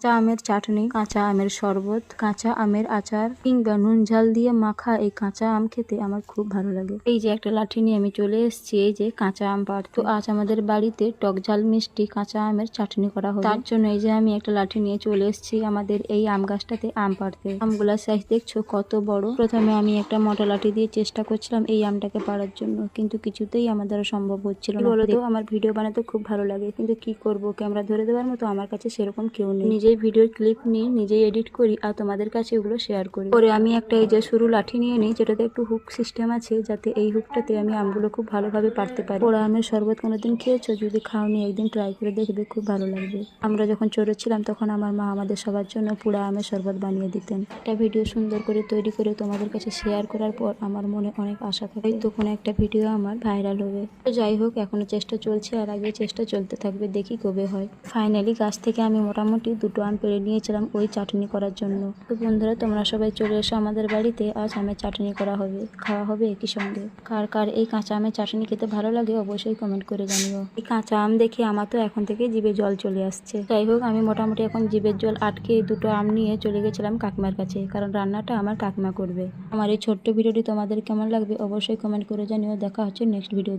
কাঁচা আমের চাটনি, কাঁচা আমের শরবত, কাঁচা আমের আচার কিংবা নুন ঝাল দিয়ে মাখা এই কাঁচা আম খেতে আমার খুব ভালো লাগে। এই যে একটা লাঠি নিয়ে আমি চলে এসেছি এই যে কাঁচা আম পাড়তে। তো আজ আমাদের বাড়িতে টক ঝাল মিষ্টি কাঁচা আমের চাটনি করা হবে, তার জন্য এই যে আমি একটা লাঠি নিয়ে চলে এসেছি আমাদের এই আম গাছটাতে আম পাড়তে। আমগুলা সাইজ দেখছো কত বড়। প্রথমে আমি একটা মোটা লাঠি দিয়ে চেষ্টা করছিলাম এই আমটাকে পাড়ার জন্য, কিন্তু কিছুতেই আমার দ্বারা সম্ভব হচ্ছিল না। বলতো আমার ভিডিও বানাতে খুব ভালো লাগে, কিন্তু কি করব, ক্যামেরা ধরে দেওয়ার মতো আমার কাছে সেরকম কেউ নেই। নিজেই ভিডিওর ক্লিপ নিয়ে নিজেই এডিট করি আর তোমাদের কাছে এগুলো শেয়ার করি। পরে আমি একটা এই যে সরু লাঠি নিয়ে নিই, যেটাতে একটু হুক সিস্টেম আছে, যাতে এই হুকটাতে আমি আমগুলো খুব ভালোভাবে পাড়তে পারি। পোড়া আমের শরবত কোনোদিন খেয়েছো? যদি খাওনি একদিন ট্রাই করে দেখবে, খুব ভালো লাগবে। আমরা যখন ছোট ছিলাম তখন আমার মা আমাদের সবার জন্য পোড়া আমের শরবত বানিয়ে দিতেন। একটা ভিডিও সুন্দর করে তৈরি করে তোমাদের কাছে শেয়ার করার পর আমার মনে অনেক আশা থাকে তো কোনো একটা ভিডিও আমার ভাইরাল হবে। তো যাই হোক, এখনো চেষ্টা চলছে আর আগে চেষ্টা চলতে থাকবে, দেখি কবে হয়। ফাইনালি গাছ থেকে আমি মোটামুটি 2টো আম পেড়ে নিয়েছিলাম ওই চাটনি করার জন্য। তো বন্ধুরা, তোমরা সবাই চলে এসো আমাদের বাড়িতে, আজ আমের চাটনি করা হবে, খাওয়া হবে একই সঙ্গে। কার কার এই কাঁচা আমের চাটনি খেতে ভালো লাগে অবশ্যই কমেন্ট করে জানিও। এই কাঁচা আম দেখে আমার তো এখন থেকে জিভে জল চলে আসছে। যাই হোক, আমি মোটামুটি এখন জিভের জল আটকে 2টো আম নিয়ে চলে গেছিলাম কাকিমার কাছে, কারণ রান্নাটা আমার কাকিমা করবে। আমার এই ছোট্ট ভিডিওটি তোমাদের কেমন লাগবে অবশ্যই কমেন্ট করে জানিও। দেখা হচ্ছে নেক্সট ভিডিওতে।